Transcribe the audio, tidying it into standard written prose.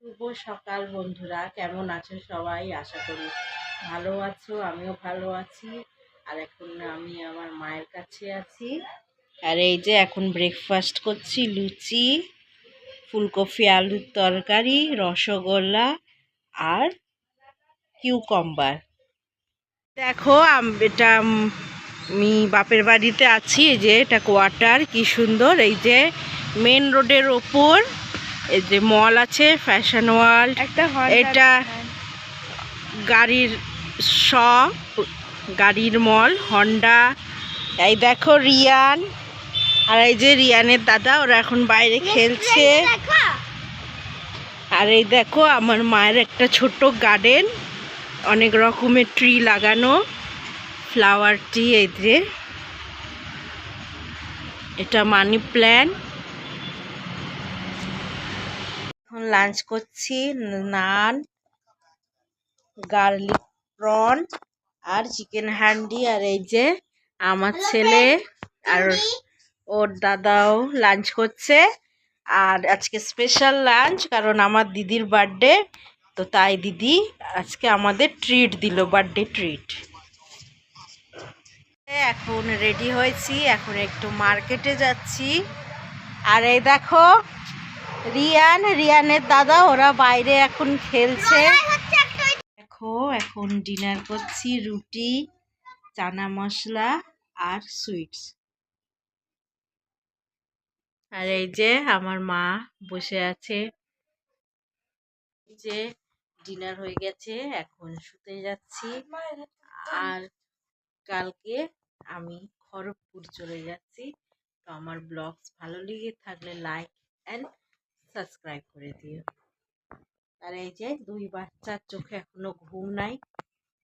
শুভ সকাল বন্ধুরা, কেমন আছো সবাই? আশা করি ভালো আছো, আমিও ভালো আছি। আর এখন আমি আমার মায়ের কাছে আছি। আর এই যে এখন ব্রেকফাস্ট করছি, লুচি, ফুলকপি আলুর তরকারি, রসগোল্লা আর কিউকাম্বার। দেখো এটা আমি বাপের বাড়িতে আছি। এই যে এটা কোয়ার্টার, কি সুন্দর। এই যে মেন রোডের ওপর এই যে মল আছে, ফ্যাশন ওয়ার্ল্ড। এটা গাড়ির শপ, গাড়ির মল, হন্ডা। এই দেখো রিয়ান, আর এই যে রিয়ানের দাদা, ওরা এখন বাইরে খেলছে। আর এই দেখো আমার মায়ের একটা ছোট্ট গার্ডেন, অনেক রকমের ট্রি লাগানো, ফ্লাওয়ার ট্রি। এই যে এটা মানি প্ল্যান্ট। এখন লাঞ্চ করছি, নান, গার্লিক প্রন আর চিকেন হ্যান্ডি। আর এই যে আমার ছেলে আর ওর দাদাও লাঞ্চ করছে। আর আজকে স্পেশাল লাঞ্চ, কারণ আমার দিদির বার্থডে, তো তাই দিদি আজকে আমাদের ট্রিট দিল, বার্থডে ট্রিট। এখন রেডি হয়েছি, এখন একটু মার্কেটে যাচ্ছি। আর এই দেখো রিয়ানের দাদা, ওরা বাইরে এখন খেলছে। দেখো এখন ডিনার করছি, রুটি, চানা মশলা আর সুইটস। আর এই যে আমার মা বসে আছে। যে ডিনার হয়ে গেছে, এখন শুতে যাচ্ছি। আর কালকে আমি খড়গপুর চলে যাচ্ছি। তো আমার ব্লগস ভালো লেগে থাকলে লাইক অ্যান্ড সাবস্ক্রাইব করে দিও। আর এই যে দুই বাচ্চার চোখে এখনো ঘুম নাই।